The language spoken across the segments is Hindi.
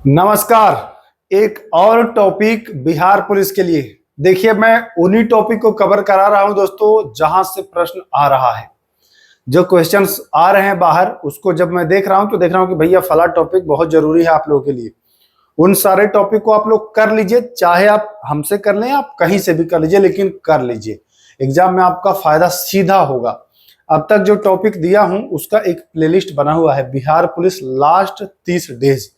नमस्कार। एक और टॉपिक बिहार पुलिस के लिए। देखिए, मैं उन्हीं टॉपिक को कवर करा रहा हूं दोस्तों जहां से प्रश्न आ रहा है। जो क्वेश्चंस आ रहे हैं बाहर, उसको जब मैं देख रहा हूं तो देख रहा हूं कि भैया फला टॉपिक बहुत जरूरी है आप लोगों के लिए। उन सारे टॉपिक को आप लोग कर लीजिए, चाहे आप हमसे कर लें, आप कहीं से भी कर लीजिए, लेकिन कर लीजिए। एग्जाम में आपका फायदा सीधा होगा। अब तक जो टॉपिक दिया हूं उसका एक प्लेलिस्ट बना हुआ है, बिहार पुलिस लास्ट 30 डेज।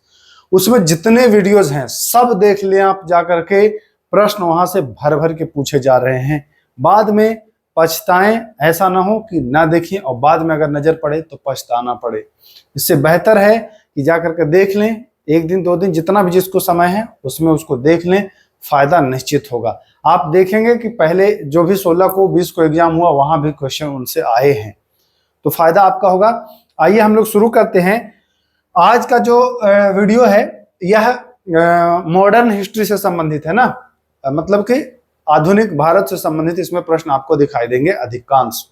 उसमें जितने वीडियोस हैं सब देख लें आप जाकर के। प्रश्न वहां से भर भर के पूछे जा रहे हैं। बाद में पछताएं, ऐसा ना हो कि ना देखें और बाद में अगर नजर पड़े तो पछताना पड़े। इससे बेहतर है कि जाकर के देख लें, एक दिन दो दिन जितना भी जिसको समय है उसमें उसको देख लें, फायदा निश्चित होगा। आप देखेंगे कि पहले जो भी 16 को 20 को एग्जाम हुआ वहां भी क्वेश्चन उनसे आए हैं, तो फायदा आपका होगा। आइए हम लोग शुरू करते हैं। आज का जो वीडियो है यह मॉडर्न हिस्ट्री से संबंधित है ना, मतलब कि आधुनिक भारत से संबंधित इसमें प्रश्न आपको दिखाई देंगे अधिकांश।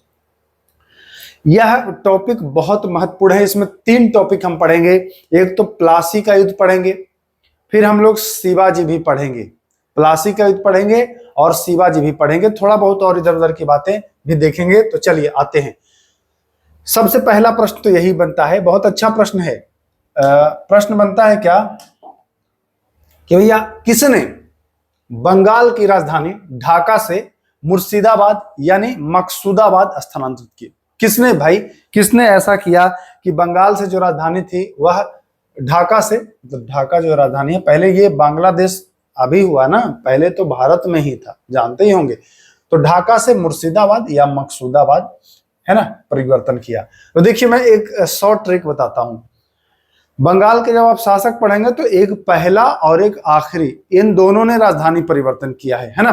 यह टॉपिक बहुत महत्वपूर्ण है। इसमें 3 टॉपिक हम पढ़ेंगे। एक तो प्लासी का युद्ध पढ़ेंगे, फिर हम लोग शिवाजी भी पढ़ेंगे। प्लासी का युद्ध पढ़ेंगे और शिवाजी भी पढ़ेंगे, थोड़ा बहुत और इधर उधर की बातें भी देखेंगे। तो चलिए आते हैं। सबसे पहला प्रश्न तो यही बनता है, बहुत अच्छा प्रश्न है। प्रश्न बनता है क्या कि भैया किसने बंगाल की राजधानी ढाका से मुर्शिदाबाद यानी मकसूदाबाद स्थानांतरित की? किसने भाई, किसने ऐसा किया कि बंगाल से जो राजधानी थी वह ढाका से, मतलब ढाका जो राजधानी है, पहले ये बांग्लादेश अभी हुआ ना, पहले तो भारत में ही था, जानते ही होंगे। तो ढाका से मुर्शिदाबाद या मकसूदाबाद है ना परिवर्तन किया। तो देखिए मैं एक शॉर्ट ट्रिक बताता हूं। बंगाल के जब आप शासक पढ़ेंगे तो एक पहला और एक आखिरी, इन दोनों ने राजधानी परिवर्तन किया है ना।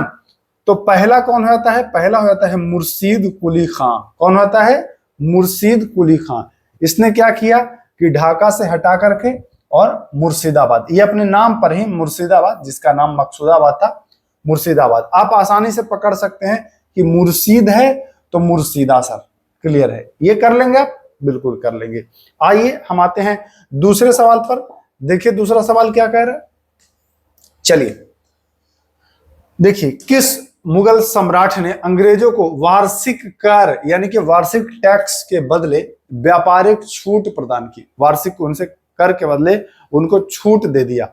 तो पहला कौन होता है? पहला हो जाता है मुर्शीद कुली खां। कौन होता है? मुर्शीद कुली खां। इसने क्या किया कि ढाका से हटा करके और मुर्शिदाबाद, ये अपने नाम पर ही मुर्शिदाबाद, जिसका नाम मकसूदाबाद था, मुर्शिदाबाद। आप आसानी से पकड़ सकते हैं कि मुर्शीद है तो मुर्शिदा सर। क्लियर है? ये कर लेंगे आप? बिल्कुल कर लेंगे। आइए हम आते हैं दूसरे सवाल पर। देखिए दूसरा सवाल क्या कह रहा है, चलिए देखिए। किस मुगल सम्राट ने अंग्रेजों को वार्षिक कर यानी कि वार्षिक टैक्स के बदले व्यापारिक छूट प्रदान की? वार्षिक उनसे कर के बदले उनको छूट दे दिया,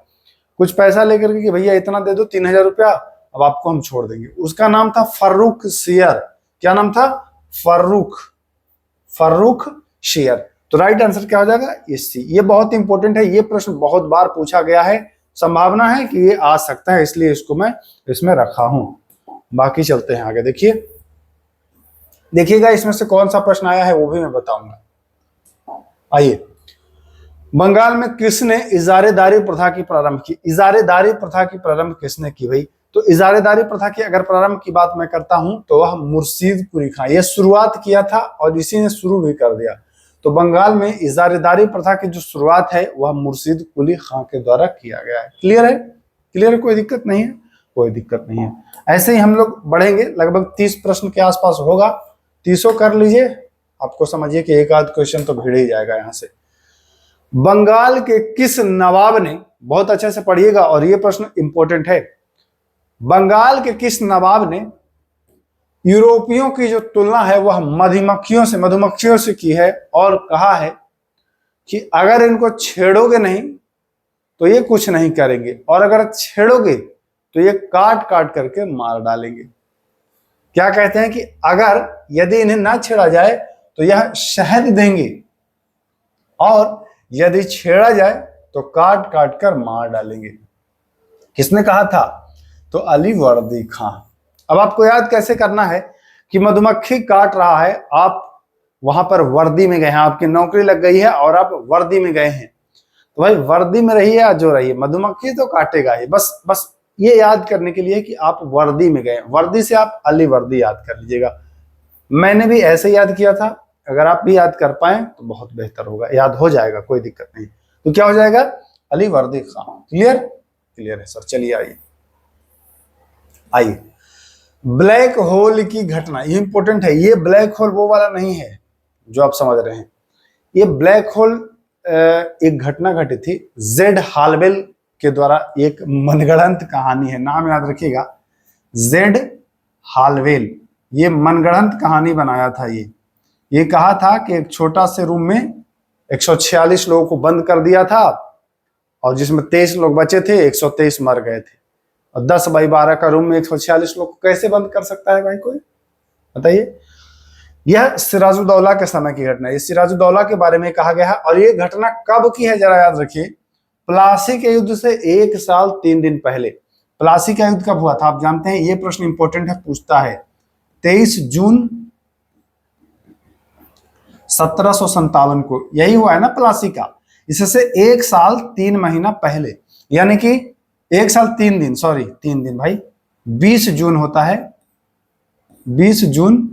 कुछ पैसा लेकर के कि भैया इतना दे दो, 3000 रुपया, अब आपको हम छोड़ देंगे। उसका नाम था फर्रुख शेयर। क्या नाम था? फर्रुख शेयर। तो राइट आंसर क्या हो जाएगा? सी। ये बहुत इंपॉर्टेंट है, ये प्रश्न बहुत बार पूछा गया है, संभावना है कि ये आ सकता है, इसलिए इसको मैं इसमें रखा हूं। बाकी चलते हैं आगे। देखिएगा इसमें से कौन सा प्रश्न आया है वो भी मैं बताऊंगा। आइए, बंगाल में किसने इजारेदारी प्रथा की प्रारंभ की? इजारेदारी प्रथा की प्रारंभ किसने की भाई? तो इजारेदारी प्रथा की अगर प्रारंभ की बात मैं करता हूं तो वह मुर्शीद कुली खां, ये शुरुआत किया था और इसी ने शुरू भी कर दिया। तो बंगाल में इजारेदारी प्रथा की जो शुरुआत है वह मुर्शीद कुली खां के द्वारा किया गया है। क्लियर है? क्लियर है? कोई दिक्कत नहीं है? कोई दिक्कत नहीं है। ऐसे ही हम लोग बढ़ेंगे, लगभग 30 प्रश्न के आसपास होगा। 30 कर लीजिए, आपको समझिए कि एक आध क्वेश्चन तो भिड़ ही जाएगा यहां से। बंगाल के किस नवाब ने, बहुत अच्छे से पढ़िएगा और ये प्रश्न इंपॉर्टेंट है, बंगाल के किस नवाब ने यूरोपियों की जो तुलना है वह मधुमक्खियों से की है और कहा है कि अगर इनको छेड़ोगे नहीं तो ये कुछ नहीं करेंगे और अगर छेड़ोगे तो ये काट काट करके मार डालेंगे? क्या कहते हैं कि अगर यदि इन्हें ना छेड़ा जाए तो यह शहद देंगे और यदि छेड़ा जाए तो काट काट कर मार डालेंगे। किसने कहा था? तो अली वर्दी खां। अब आपको याद कैसे करना है कि मधुमक्खी काट रहा है, आप वहां पर वर्दी में गए हैं, आपकी नौकरी लग गई है और आप वर्दी में गए हैं, तो भाई वर्दी में रहिए या जो रहिए, मधुमक्खी तो काटेगा ही। बस ये याद करने के लिए कि आप वर्दी में गए। वर्दी से आप अली वर्दी याद कर लीजिएगा। मैंने भी ऐसे याद किया था, अगर आप भी याद कर पाए तो बहुत बेहतर होगा, याद हो जाएगा, कोई दिक्कत नहीं। तो क्या हो जाएगा? अली वर्दी खां। क्लियर? क्लियर है सर। चलिए आइए, ब्लैक होल की घटना, ये इंपॉर्टेंट है। ये ब्लैक होल वो वाला नहीं है जो आप समझ रहे हैं। ये ब्लैक होल एक घटना घटी थी, जेड हालवेल के द्वारा एक मनगढ़ंत कहानी है, नाम याद रखिएगा, जेड हालवेल। ये मनगढ़ंत कहानी बनाया था। ये कहा था कि एक छोटा से रूम में 146 लोगों को बंद कर दिया था और जिसमें 23 लोग बचे थे, 123 मर गए थे। और 10x12 का रूम में 146 लोग को कैसे बंद कर सकता है भाई कोई, बताइए। यह सिराजुद्दौला के समय की घटना है। सिराजुद्दौला के बारे में कहा गया है और ये घटना कब की है जरा याद रखिए, प्लासी के युद्ध से 1 साल 3 दिन पहले। प्लासी का युद्ध कब हुआ था आप जानते हैं, ये प्रश्न इंपॉर्टेंट है, पूछता है 23 जून 1757 को, यही हुआ है ना प्लासी का। इससे 1 साल 3 महीना पहले, यानी कि 1 साल 3 दिन, सॉरी 3 दिन भाई, 20 जून होता है, 20 जून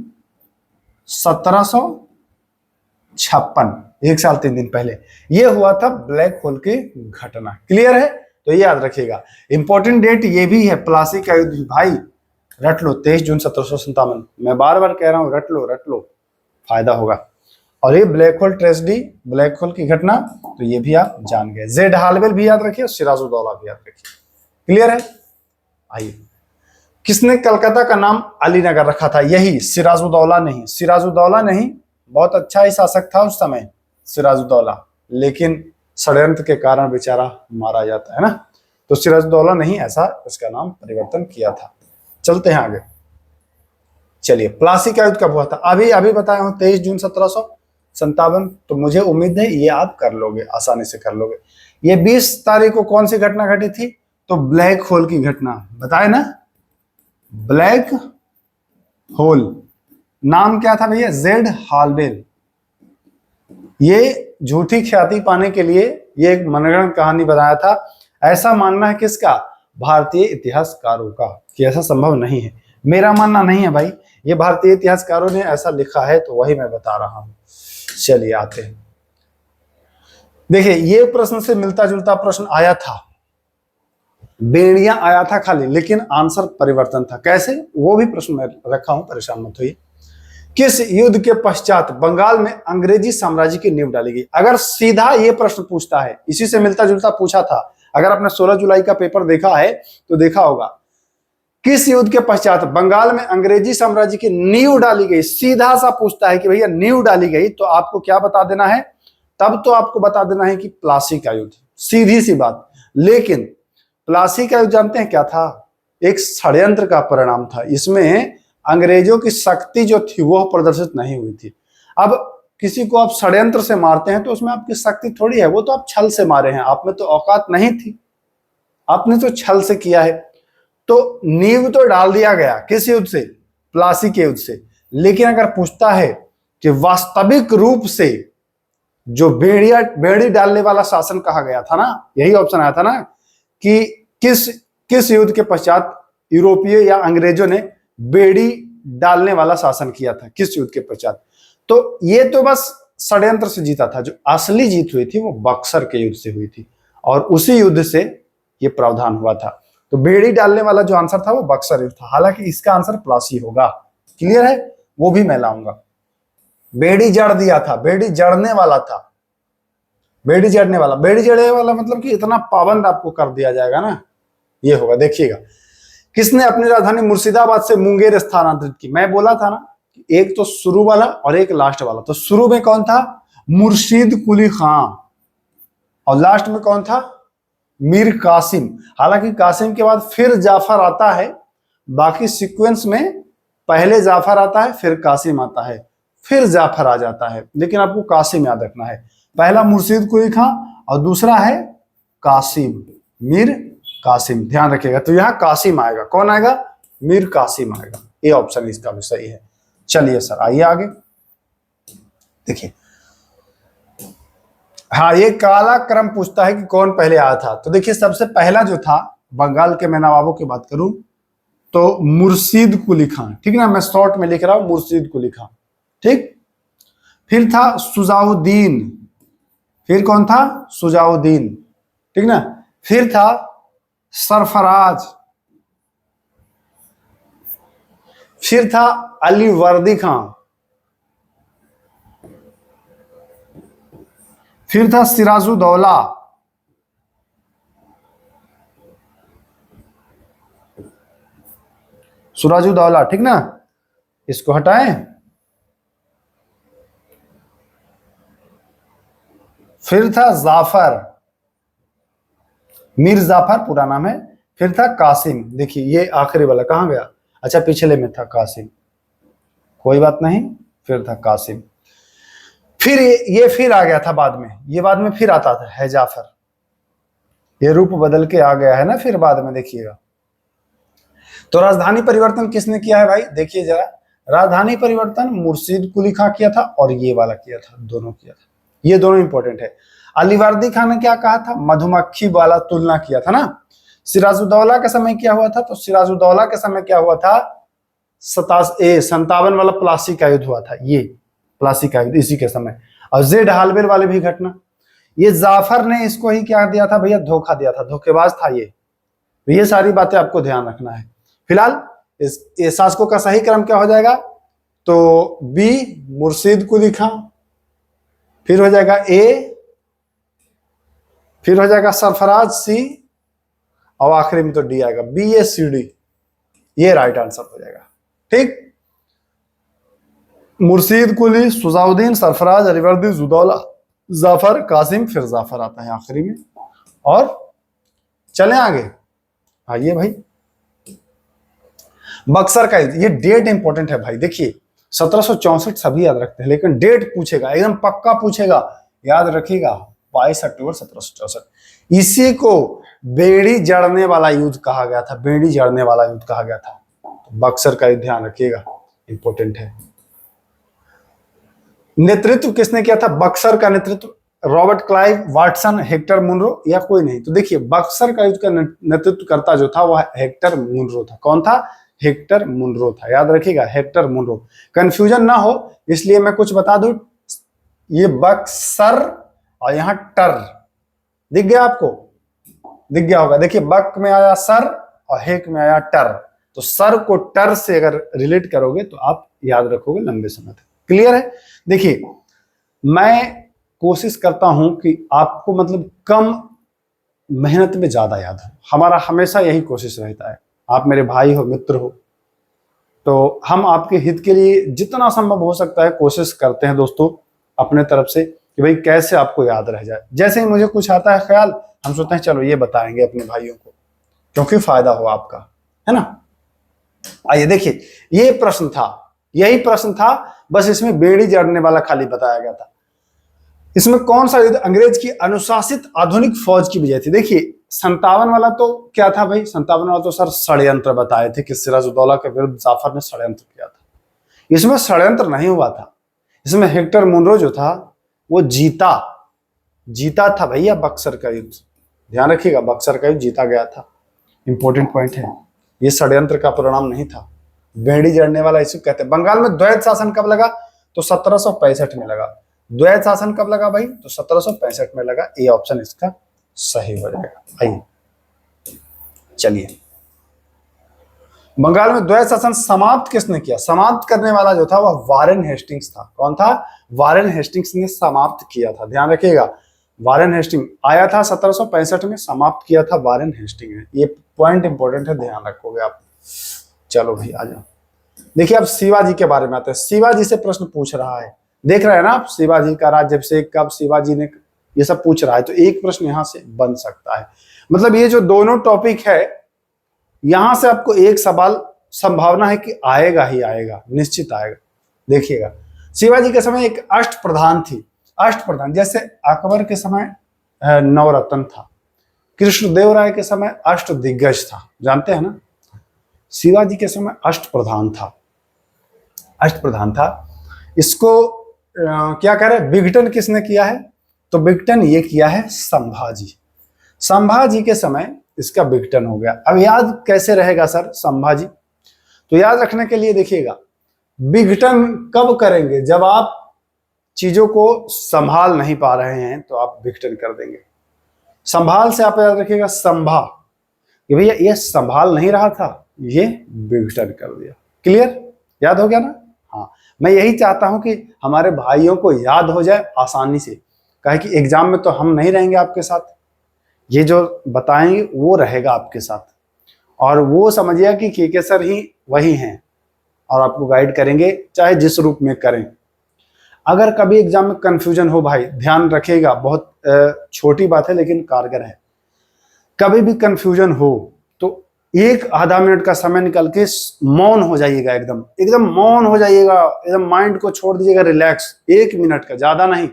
1756, 1 साल 3 दिन पहले ये हुआ था ब्लैक होल की घटना। क्लियर है, तो ये याद रखिएगा। इंपॉर्टेंट डेट ये भी है, प्लासी का युद्ध भाई रट लो, 23 जून 1757। मैं बार बार कह रहा हूं, रट लो, फायदा होगा। और ये black hole tragedy, black hole की घटना, तो ये भी आप जान गए। जेड हालवेल भी याद रखिए, सिराजुद्दौला भी याद रखिए। क्लियर है। आइए, किसने कलकत्ता का नाम अलीनगर रखा था? यही सिराजुद्दौला नहीं, सिराजुद्दौला नहीं, बहुत अच्छा ही शासक था उस समय सिराजुद्दौला, लेकिन षड्यंत्र के कारण बेचारा मारा जाता है ना, तो सिराजुद्दौला नहीं, ऐसा उसका नाम परिवर्तन किया था। चलते हैं आगे। चलिए, प्लासी का युद्ध कब हुआ था? अभी बताया हूं 23 जून 1757, तो मुझे उम्मीद है ये आप कर लोगे, आसानी से कर लोगे। ये 20 तारीख को कौन सी घटना घटी थी? तो ब्लैक होल की घटना, बताए ना, ब्लैक होल। नाम क्या था भैया? Z Holwell. ये झूठी ख्याति पाने के लिए ये एक मनगढ़ंत कहानी बनाया था। ऐसा मानना है किसका? भारतीय इतिहासकारों का, कि ऐसा संभव नहीं है। मेरा मानना नहीं है भाई, ये भारतीय इतिहासकारों ने ऐसा लिखा है, तो वही मैं बता रहा हूं। चलिए आते हैं, देखिए ये प्रश्न से मिलता जुलता प्रश्न आया था, बेड़िया आया था खाली, लेकिन आंसर परिवर्तन था। कैसे? वो भी प्रश्न मैं रखा हूं, परेशान मत होइए। किस युद्ध के पश्चात बंगाल में अंग्रेजी साम्राज्य की नींव डाली गई? अगर सीधा ये प्रश्न पूछता है, इसी से मिलता जुलता पूछा था, अगर आपने 16 जुलाई का पेपर देखा है तो देखा होगा, किस युद्ध के पश्चात बंगाल में अंग्रेजी साम्राज्य की नींव डाली गई, सीधा सा पूछता है कि भैया नींव डाली गई, तो आपको क्या बता देना है? तब तो आपको बता देना है कि प्लासी का युद्ध, सीधी सी बात। लेकिन प्लासी का युद्ध जानते हैं क्या था? एक षड्यंत्र का परिणाम था। इसमें अंग्रेजों की शक्ति जो थी वो प्रदर्शित नहीं हुई थी। अब किसी को आप षड्यंत्र से मारते हैं तो उसमें आपकी शक्ति थोड़ी है, वो तो आप छल से मारे हैं, आप में तो औकात नहीं थी, आपने तो छल से किया है। तो नींव तो डाल दिया गया किस युद्ध से? प्लासी के युद्ध से। लेकिन अगर पूछता है कि वास्तविक रूप से जो बेड़ी डालने वाला शासन कहा गया था ना, यही ऑप्शन आया था ना, कि किस युद्ध के पश्चात यूरोपीय या अंग्रेजों ने बेड़ी डालने वाला शासन किया था, किस युद्ध के पश्चात? तो ये तो बस षड्यंत्र से जीता था। जो असली जीत हुई थी वो बक्सर के युद्ध से हुई थी, और उसी युद्ध से ये प्रावधान हुआ था। तो बेड़ी डालने वाला जो आंसर था वो बक्सर युद्ध था, हालांकि इसका आंसर प्लासी होगा। क्लियर है, वो भी मैं लाऊंगा। बेड़ी जड़ दिया था, बेड़ी जड़ने वाला था, बेड़ी जड़ने वाला, बेड़ी जड़ने वाला मतलब कि इतना पाबंद आपको कर दिया जाएगा ना, ये होगा। देखिएगा, किसने अपनी राजधानी मुर्शिदाबाद से मुंगेर स्थानांतरित की? मैं बोला था ना, एक तो शुरू वाला और एक लास्ट वाला। तो शुरू में कौन था? मुर्शीद कुली खां, और लास्ट में कौन था? मीर कासिम। हालांकि कासिम के बाद फिर जाफर आता है, बाकी सीक्वेंस में पहले जाफर आता है, फिर कासिम आता है, फिर जाफर आ जाता है, लेकिन आपको कासिम याद रखना है। पहला मुर्शीद कुली खां और दूसरा है कासिम, मीर कासिम, ध्यान रखिएगा। तो यहां कासिम आएगा, कौन आएगा? मीर कासिम आएगा। ये ऑप्शन इसका भी सही है। चलिए सर, आइए आगे देखिए। हाँ, ये काला क्रम पूछता है कि कौन पहले आया था। तो देखिए, सबसे पहला जो था बंगाल के मैं नवाबों की बात करूं तो मुर्शीद कुली खां, ठीक ना, मैं शॉर्ट में लिख रहा हूं मुर्शीद कुली खां, ठीक। फिर था सुजाउद्दीन, फिर कौन था? सुजाउद्दीन, ठीक ना। फिर था सरफराज, फिर था अली वर्दी खां, फिर था सिराजुद्दौला, सिराजुद्दौला, ठीक ना, इसको हटाएं। फिर था जाफर, मीर जाफर पूरा नाम है। फिर था कासिम, देखिए ये आखिरी वाला कहां गया, अच्छा पिछले में था कासिम, कोई बात नहीं, फिर था कासिम। फिर ये फिर आ गया था बाद में, ये बाद में फिर आता था है जाफर, ये रूप बदल के आ गया है ना फिर बाद में, देखिएगा। तो राजधानी परिवर्तन किसने किया है भाई, देखिए जरा, राजधानी परिवर्तन मुर्शीद कुली खां किया था और ये वाला किया था, दोनों किया था, ये दोनों इंपॉर्टेंट है। अलीवर्दी खान ने क्या कहा था, मधुमक्खी वाला तुलना किया था ना। सिराजुद्दौला के समय क्या हुआ था, तो सिराजुद्दौला के समय क्या हुआ था, 57 वाला प्लासी का युद्ध हुआ था, ये प्लासी का युद्ध इसी के समय। और जेड हालवेल वाली भी घटना, ये जाफर ने इसको ही क्या दिया था भैया, धोखा दिया था, धोखेबाज था ये सारी बातें आपको ध्यान रखना है। फिलहाल इस शासकों का सही क्रम क्या हो जाएगा, तो बी मुर्शीद कुली खां, फिर हो जाएगा ए, फिर हो जाएगा सरफराज सी, और आखिरी में तो डी आएगा, बी ए सी डी, ये राइट आंसर हो जाएगा। ठीक, मुर्शीद कुली, सुजाउद्दीन, सरफराज, अलीवर्दी, जुदौला, जाफर, कासिम, फिर जाफर आता है आखिरी में। और चलें आगे, आइए भाई, बक्सर का ये डेट इंपॉर्टेंट है भाई, देखिए 1764 सभी याद रखते हैं, लेकिन डेट पूछेगा, एकदम पक्का पूछेगा, याद रखिएगा, 22 अक्टूबर 1764। इसी को बेड़ी जड़ने वाला युद्ध कहा गया था, बेड़ी जड़ने वाला युद्ध कहा गया था। तो बक्सर का युद्ध ध्यान रखिएगा, इंपॉर्टेंट है। नेतृत्व किसने किया था, बक्सर का नेतृत्व Robert Clive, Watson, Hector Munro या कोई नहीं। तो देखिए बक्सर का युद्ध का नेतृत्व करता जो था वह हेक्टर मुनरो था। कौन था, हेक्टर मुनरो था, याद रखिएगा, हेक्टर मुनरो। कंफ्यूजन ना हो इसलिए मैं कुछ बता दूं, ये बक्सर और यहां टर दिख गया आपको, दिख गया होगा, देखिए बक में आया सर और हेक में आया टर, तो सर को टर से अगर रिलेट करोगे तो आप याद रखोगे लंबे समय तक। क्लियर है। देखिए मैं कोशिश करता हूं कि आपको मतलब कम मेहनत में ज्यादा याद हो, हमारा हमेशा यही कोशिश रहता है। आप मेरे भाई हो, मित्र हो, तो हम आपके हित के लिए जितना संभव हो सकता है कोशिश करते हैं दोस्तों अपने तरफ से, कि भाई कैसे आपको याद रह जाए। जैसे ही मुझे कुछ आता है ख्याल, हम सोचते हैं चलो ये बताएंगे अपने भाइयों को, क्योंकि फायदा हो आपका, है ना। आइए देखिए, ये प्रश्न था, यही प्रश्न था, बस इसमें बेड़ी जड़ने वाला खाली बताया गया था। इसमें कौन सा युद्ध अंग्रेज की अनुशासित आधुनिक फौज की विजय थी। देखिए 57 वाला तो क्या था भाई, 57 वाला तो सर षड्यंत्र बताए थे कि सिराजुद्दौला के विरुद्ध जाफर ने षड्यंत्र किया था। इसमें षड्यंत्र नहीं हुआ था, इसमें हेक्टर मुनरो जो था वो जीता था भैया बक्सर का युद्ध, ध्यान रखिएगा, बक्सर का युद्ध जीता गया था, इंपॉर्टेंट पॉइंट है। ये षड्यंत्र का परिणाम नहीं था, बेड़ी जड़ने वाला इसे कहते हैं। बंगाल में द्वैत शासन कब लगा, तो 1765 में लगा। द्वैत शासन कब लगा भाई, तो 1765 में लगा। ए ऑप्शन इसका सही हो जाएगा। आइए चलिए, बंगाल में द्वैत शासन समाप्त किसने किया, समाप्त करने वाला जो था वह वारेन हेस्टिंग्स था। कौन था, वारेन हेस्टिंग्स ने समाप्त किया था, ध्यान रखिएगा। वारेन हेस्टिंग आया था 1765 में, समाप्त किया था वारेन हेस्टिंग ने। ये पॉइंट इंपॉर्टेंट है, ध्यान रखोगे आप। चलो भाई आ जाओ, देखिए अब शिवाजी के बारे में आते हैं। शिवाजी से प्रश्न पूछ रहा है, देख रहे हैं ना आप, शिवाजी का राज्याभिषेक कब, शिवाजी ने, ये सब पूछ रहा है, तो एक प्रश्न यहां से बन सकता है। मतलब ये जो दोनों टॉपिक है, यहां से आपको एक सवाल संभावना है कि आएगा ही आएगा, निश्चित आएगा। देखिएगा शिवाजी के समय एक अष्ट प्रधान थी, अष्ट प्रधान, जैसे अकबर के समय नवरत्न था, कृष्णदेव राय के समय अष्ट दिग्गज था, जानते हैं ना। शिवाजी के समय अष्ट प्रधान था, अष्ट प्रधान था। इसको क्या कह रहे हैं, विघटन किसने किया है, तो विघटन ये किया है संभाजी। संभाजी के समय इसका विघटन हो गया। अब याद कैसे रहेगा सर संभाजी, तो याद रखने के लिए देखिएगा, विघटन कब करेंगे, जब आप चीजों को संभाल नहीं पा रहे हैं तो आप विघटन कर देंगे। संभाल से आप याद रखिएगा संभा, कि भैया ये संभाल नहीं रहा था, ये विघटन कर दिया। क्लियर, याद हो गया ना। हाँ, मैं यही चाहता हूं कि हमारे भाइयों को याद हो जाए आसानी से, कहे कि एग्जाम में तो हम नहीं रहेंगे आपके साथ, ये जो बताएंगे वो रहेगा आपके साथ। और वो समझिए कि के सर ही वही हैं और आपको गाइड करेंगे, चाहे जिस रूप में करें। अगर कभी एग्जाम में कंफ्यूजन हो भाई, ध्यान रखिएगा, बहुत छोटी बात है लेकिन कारगर है। कभी भी कंफ्यूजन हो तो एक आधा मिनट का समय निकाल के मौन हो जाइएगा, एकदम एकदम मौन हो जाइएगा, एकदम माइंड को छोड़ दीजिएगा, रिलैक्स, 1 मिनट का, ज्यादा नहीं।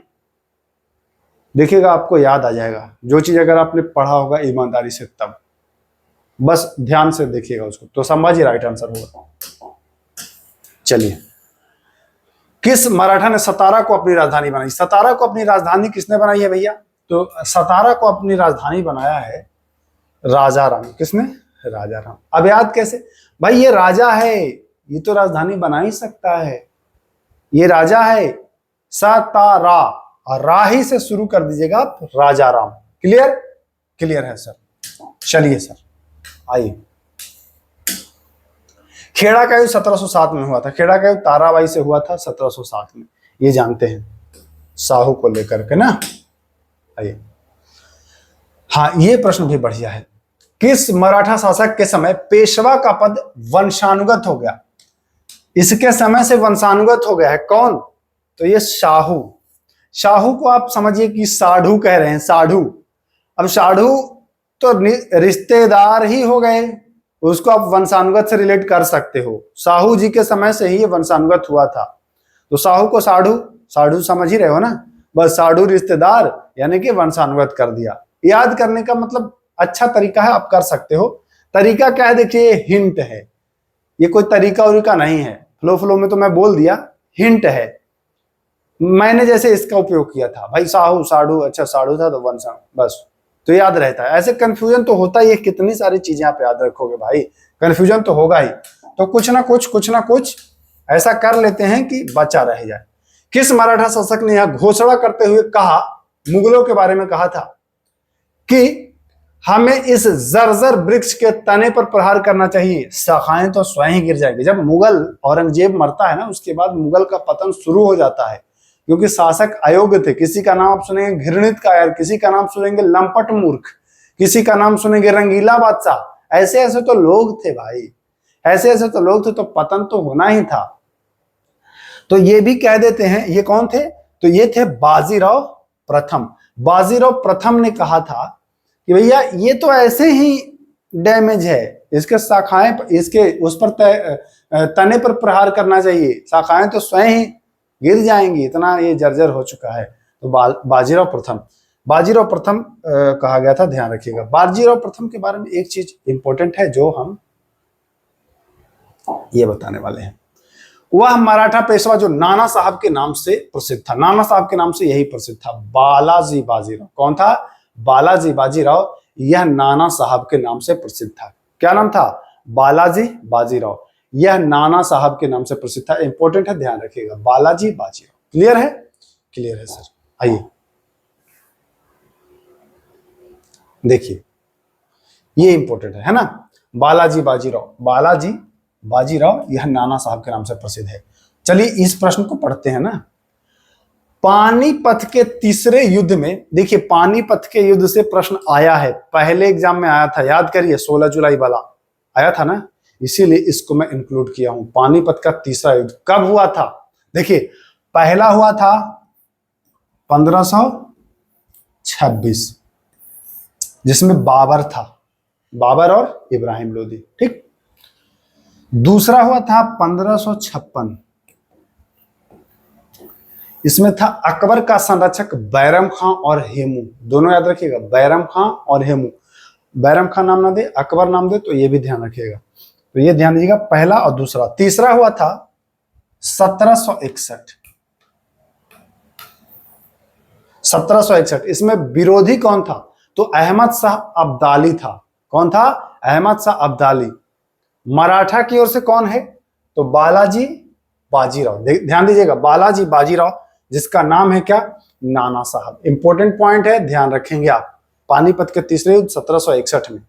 देखिएगा आपको याद आ जाएगा जो चीज अगर आपने पढ़ा होगा ईमानदारी से, तब बस ध्यान से देखिएगा उसको, तो संभाजी राइट आंसर होगा। चलिए, किस मराठा ने सतारा को अपनी राजधानी बनाई? सतारा को अपनी राजधानी किसने बनाई है भैया? तो सतारा को अपनी राजधानी बनाया है राजा राम। किसने? राजा राम। अब याद कैसे भाई, ये राजा है, ये तो राजधानी बना ही सकता है, ये राजा है। सतारा, और राही से शुरू कर दीजिएगा आप, राजा राम। क्लियर? क्लियर है सर। चलिए सर आइए, खेड़ा का युद्ध 1707 में हुआ था। खेड़ा का युद्ध ताराबाई से हुआ था 1707 में, ये जानते हैं, साहू को लेकर के ना। आइए, हाँ ये प्रश्न भी बढ़िया है। किस मराठा शासक के समय पेशवा का पद वंशानुगत हो गया? इसके समय से वंशानुगत हो गया है कौन? तो ये शाहू। शाहू को आप समझिए कि साढ़ू कह रहे हैं, साढ़ू। अब साढ़ू तो रिश्तेदार ही हो गए, उसको आप वंशानुगत से रिलेट कर सकते हो। साहू जी के समय से ही ये वंशानुगत हुआ था, तो साहू को साढ़ू, साढ़ू समझ ही रहे हो ना, बस साढ़ू रिश्तेदार यानी कि वंशानुगत कर दिया। याद करने का मतलब अच्छा तरीका है, आप कर सकते हो। तरीका क्या है देखिए, हिंट है, ये कोई तरीका उरीका नहीं है, फ्लो में तो मैं बोल दिया, हिंट है। मैंने जैसे इसका उपयोग किया था भाई, साहू साढ़ू, अच्छा साढ़ू था तो वंशा, बस तो याद रहता है। ऐसे कंफ्यूजन तो होता ही है, कितनी सारी चीजें आप याद रखोगे भाई, कंफ्यूजन तो होगा ही। तो कुछ ना कुछ ऐसा कर लेते हैं कि बचा रह जाए। किस मराठा शासक ने यह घोषणा करते हुए कहा, मुगलों के बारे में कहा था कि हमें इस जर्जर वृक्ष के तने पर प्रहार करना चाहिए, शाखाएं तो स्वयं ही गिर जाएंगी। जब मुगल औरंगजेब मरता है ना, उसके बाद मुगल का पतन शुरू हो जाता है, क्योंकि शासक अयोग्य थे। किसी का नाम आप सुनेंगे घृणित कायर, किसी का नाम सुनेंगे लंपट मूर्ख, किसी का नाम सुनेंगे रंगीला बादशाह। ऐसे ऐसे तो लोग थे भाई, ऐसे ऐसे तो लोग थे, तो पतन तो होना ही था। तो ये भी कह देते हैं, ये कौन थे? तो ये थे बाजीराव प्रथम। बाजीराव प्रथम ने कहा था कि भैया ये तो ऐसे ही डैमेज है, इसके शाखाएं, इसके उस पर तने पर प्रहार करना चाहिए, शाखाएं तो स्वयं ही गिर जाएंगी, इतना ये जर्जर हो चुका है। तो बाजीराव प्रथम, बाजीराव प्रथम कहा गया था, ध्यान रखिएगा। बाजीराव प्रथम के बारे में एक चीज इंपॉर्टेंट है जो हम ये बताने वाले हैं। वह मराठा पेशवा जो नाना साहब के नाम से प्रसिद्ध था, नाना साहब के नाम से यही प्रसिद्ध था, बालाजी बाजीराव। कौन था? बालाजी बाजीराव। यह नाना साहब के नाम से प्रसिद्ध था। क्या नाम था? बालाजी बाजीराव। यह नाना साहब के नाम से प्रसिद्ध था, इंपॉर्टेंट है, ध्यान रखिएगा, बालाजी बाजीराव। क्लियर है? क्लियर है सर। आइए देखिए, ये इंपॉर्टेंट है ना, बालाजी बाजीराव, बालाजी बाजीराव, यह नाना साहब के नाम से प्रसिद्ध है। चलिए इस प्रश्न को पढ़ते हैं ना। पानीपत के तीसरे युद्ध में, देखिए पानीपत के युद्ध से प्रश्न आया है, पहले एग्जाम में आया था, याद करिए 16 जुलाई वाला आया था ना, इसीलिए इसको मैं इंक्लूड किया हूं। पानीपत का तीसरा युद्ध कब हुआ था? देखिए पहला हुआ था 1526, जिसमें बाबर था, बाबर और इब्राहिम लोदी, ठीक। दूसरा हुआ था 1556, इसमें था अकबर का संरक्षक बैरम खां और हेमू, दोनों याद रखिएगा, बैरम खां और हेमू। बैरम खां नाम ना दे, अकबर नाम दे, तो ये भी ध्यान रखिएगा। तो ये ध्यान दीजिएगा, पहला और दूसरा। तीसरा हुआ था 1761, 1761, इसमें विरोधी कौन था? तो अहमद शाह अब्दाली था। कौन था? अहमद शाह अब्दाली। मराठा की ओर से कौन है? तो बालाजी बाजीराव। ध्यान दीजिएगा, बालाजी बाजीराव, जिसका नाम है क्या? नाना साहब। इंपॉर्टेंट पॉइंट है, ध्यान रखेंगे आप। पानीपत के तीसरे युद्ध 1761 में,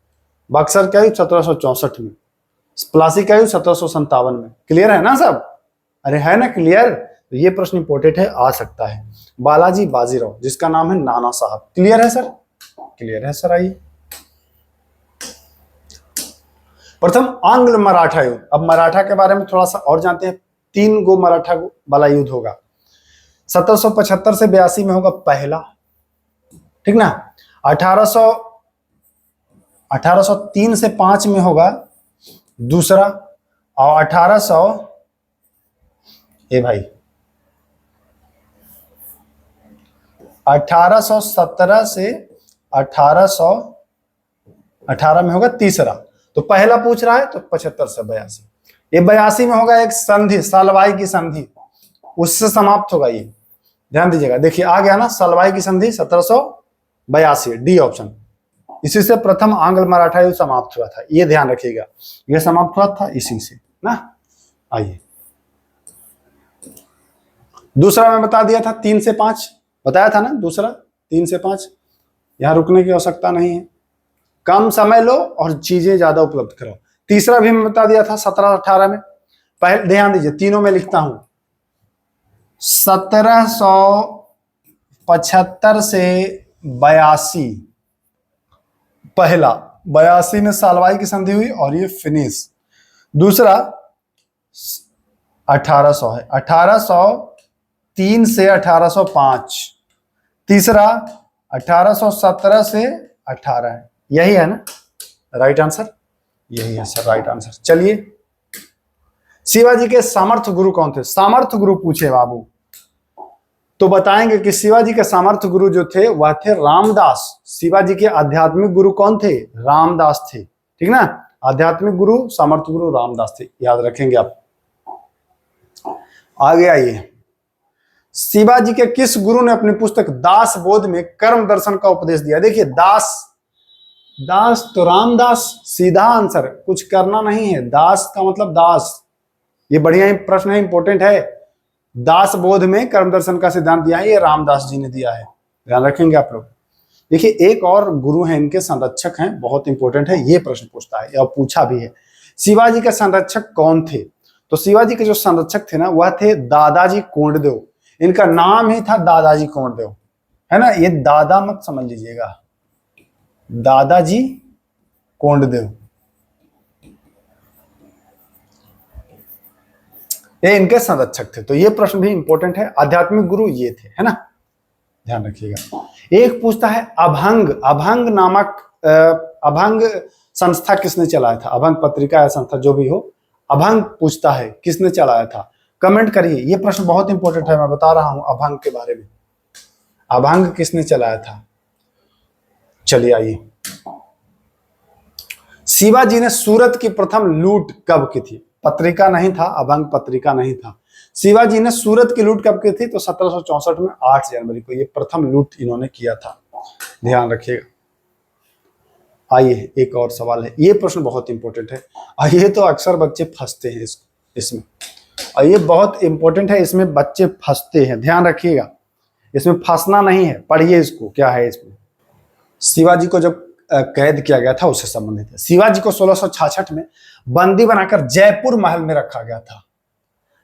बक्सर का युद्ध 1764 में, प्लासी का युद्ध 1757 में। क्लियर है ना सब? अरे है ना क्लियर? तो ये प्रश्न इंपॉर्टेंट है, आ सकता है। बालाजी बाजीराव, जिसका नाम है नाना साहब। क्लियर है सर? क्लियर है सर। आइए, प्रथम आंग्ल मराठा युद्ध। अब मराठा के बारे में थोड़ा सा और जानते हैं। 3 गो मराठा वाला युद्ध होगा। 1775 से 82 में होगा पहला, ठीक ना। 1803 से 5 में होगा दूसरा, और 1817 से 1818 में होगा तीसरा। तो पहला पूछ रहा है तो 75 से 82। ये 82 में होगा एक संधि, सलवाई की संधि, उससे समाप्त होगा ये। ध्यान दीजिएगा, देखिए आ गया ना, सलवाई की संधि 1782, डी ऑप्शन। इसी से प्रथम आंग्ल मराठा युद्ध समाप्त हुआ था, ये ध्यान रखिएगा, ये समाप्त हुआ था इसी से ना। आइए दूसरा मैं बता दिया था 3 से 5, बताया था ना दूसरा 3 से 5। यहां रुकने की आवश्यकता नहीं है, कम समय लो और चीजें ज्यादा उपलब्ध करो। तीसरा भी मैं बता दिया था 1718 में। पहले ध्यान दीजिए, तीनों में लिखता हूं। 1775 से 82 पहला, 82 में सालवाई की संधि हुई और ये फिनिश। दूसरा 1800 है, 1803 से 1805। तीसरा 1817 से 18 है, यही है ना राइट आंसर, यही है सर राइट आंसर। चलिए, शिवाजी के सामर्थ्य गुरु कौन थे? सामर्थ्य गुरु पूछे बाबू तो बताएंगे कि शिवाजी के सामर्थ्य गुरु जो थे वह थे रामदास। शिवाजी के आध्यात्मिक गुरु कौन थे? रामदास थे, ठीक ना। आध्यात्मिक गुरु सामर्थ्य गुरु रामदास थे, याद रखेंगे आप। आगे आइए, शिवाजी के किस गुरु ने अपनी पुस्तक दास बोध में कर्म दर्शन का उपदेश दिया? देखिए दास तो रामदास, सीधा आंसर, कुछ करना नहीं है। दास का मतलब दास, ये बढ़िया प्रश्न है, इंपॉर्टेंट है। दास बोध में कर्म दर्शन का सिद्धांत दिया है, ये रामदास जी ने दिया है, ध्यान रखेंगे आप लोग। देखिए एक और गुरु है इनके, संरक्षक हैं, बहुत इंपॉर्टेंट है, ये प्रश्न पूछता है और पूछा भी है। शिवाजी के संरक्षक कौन थे? तो शिवाजी के जो संरक्षक थे ना वह थे दादाजी कोंडदेव। इनका नाम ही था दादाजी कोंडदेव, है ना। ये दादा मत समझ लीजिएगा, दादाजी कोंडदेव, ये इनके संरक्षक थे। तो ये प्रश्न भी इंपॉर्टेंट है। आध्यात्मिक गुरु ये थे, है ना, ध्यान रखिएगा। एक पूछता है अभंग नामक अभंग संस्था किसने चलाया था? अभंग पत्रिका या संस्था जो भी हो, अभंग पूछता है किसने चलाया था? कमेंट करिए, ये प्रश्न बहुत इंपॉर्टेंट है, मैं बता रहा हूं अभंग के बारे में। अभंग किसने चलाया था? चलिए आइए, शिवाजी ने सूरत की प्रथम लूट कब की थी? पत्रिका नहीं था, अभंग पत्रिका नहीं था। शिवाजी ने सूरत की लूट कब की थी? तो 1764 में 8 जनवरी को ये प्रथम लूट इन्होंने किया था, ध्यान रखिएगा। आइए एक और सवाल है, ये प्रश्न बहुत इंपॉर्टेंट है और ये तो अक्सर बच्चे फंसते हैं इसमें, और ये बहुत इंपॉर्टेंट है, इसमें बच्चे फंसते हैं, ध्यान रखिएगा, इसमें फंसना नहीं है। पढ़िए इसको, क्या है इसमें। शिवाजी को जब कैद किया गया था उससे संबंधित है। शिवाजी को 1666 में बंदी बनाकर जयपुर महल में रखा गया था।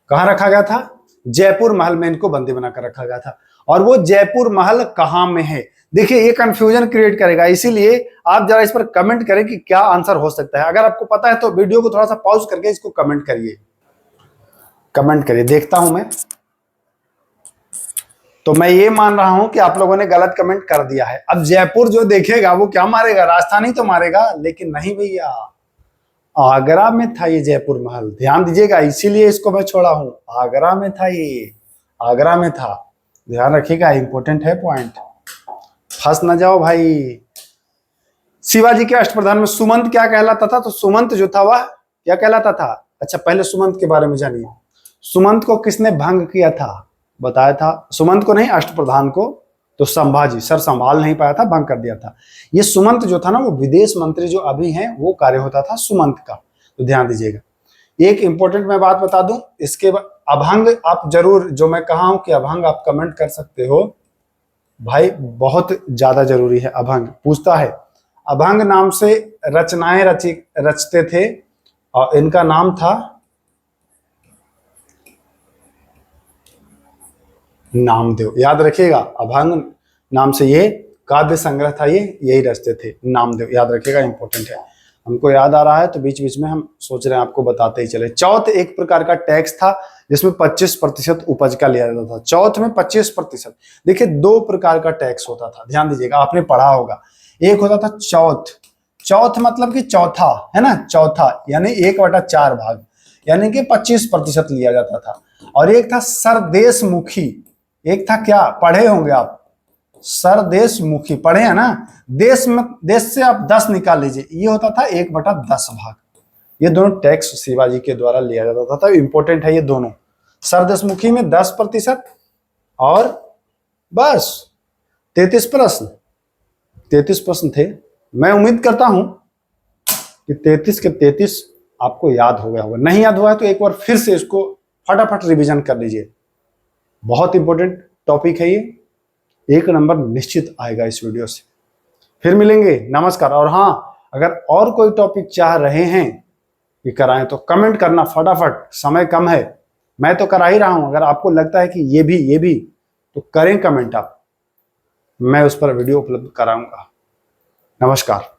कहां रखा गया था? जयपुर महल में इनको बंदी बनाकर रखा गया था। और वो जयपुर महल कहां में है? देखिए ये कंफ्यूजन क्रिएट करेगा, इसीलिए आप जरा इस पर कमेंट करें कि क्या आंसर हो सकता है। अगर आपको पता है तो वीडियो को थोड़ा सा पॉज करके इसको कमेंट करिए, देखता हूं मैं। तो मैं ये मान रहा हूं कि आप लोगों ने गलत कमेंट कर दिया है। अब जयपुर जो देखेगा वो क्या मारेगा? राजस्थान ही तो मारेगा, लेकिन नहीं भैया, आगरा में था ये जयपुर महल, ध्यान दीजिएगा, इसीलिए इसको मैं छोड़ा हूं। आगरा में था ये, आगरा में था, ध्यान रखिएगा, इंपॉर्टेंट है पॉइंट, फंस ना जाओ भाई। शिवाजी के अष्टप्रधान में सुमंत क्या कहलाता था? तो सुमंत जो था वह क्या कहलाता था? अच्छा पहले सुमंत के बारे में जानिए। सुमंत को किसने भंग किया था? बताया था, सुमंत को नहीं, अष्टप्रधान को तो संभाजी, सर संभाल नहीं पाया था, भंग कर दिया था। ये सुमंत जो था ना वो विदेश मंत्री जो अभी हैं वो कार्य होता था सुमंत का, तो ध्यान दीजिएगा। एक इंपॉर्टेंट मैं बात बता दूं, इसके बाद अभंग आप जरूर, जो मैं कहा हूं कि अभंग आप कमेंट कर सकते हो भाई, बहुत ज्यादा जरूरी है। अभंग पूछता है, अभंग नाम से रचनाएं रचते थे और इनका नाम था नामदेव, याद रखिएगा। अभंग नाम से ये काव्य संग्रह था, ये यही रचते थे, नामदेव, याद रखिएगा, इंपॉर्टेंट है। हमको याद आ रहा है तो बीच बीच में हम सोच रहे हैं आपको बताते ही चले। चौथ एक प्रकार का टैक्स था जिसमें 25% उपज का लिया जाता था। चौथ में 25%। देखिए 2 प्रकार का टैक्स होता था, ध्यान दीजिएगा, आपने पढ़ा होगा। एक होता था चौथ, चौथ मतलब कि चौथा, है ना, चौथा यानी 1/4 भाग, यानी कि 25% लिया जाता था। और एक था सरदेशमुखी, एक था क्या, पढ़े होंगे आप, सरदेशमुखी, पढ़े हैं ना, देश में, देश से आप 10 निकाल लीजिए, ये होता था 1/10 भाग। ये दोनों टैक्स शिवाजी के द्वारा लिया जाता था। इंपॉर्टेंट है ये दोनों। सरदेशमुखी में 10% और बस 33 प्रश्न, 33 प्रश्न थे। मैं उम्मीद करता हूं कि 33 के 33 आपको याद हो गया होगा। नहीं याद हुआ है तो एक बार फिर से इसको फटाफट रिवीजन कर लीजिए। बहुत इंपॉर्टेंट टॉपिक है ये, 1 नंबर निश्चित आएगा इस वीडियो से। फिर मिलेंगे, नमस्कार। और हाँ, अगर और कोई टॉपिक चाह रहे हैं कि कराएं तो कमेंट करना फटाफट, समय कम है। मैं तो करा ही रहा हूं, अगर आपको लगता है कि ये भी तो करें कमेंट आप, मैं उस पर वीडियो उपलब्ध कराऊंगा। नमस्कार।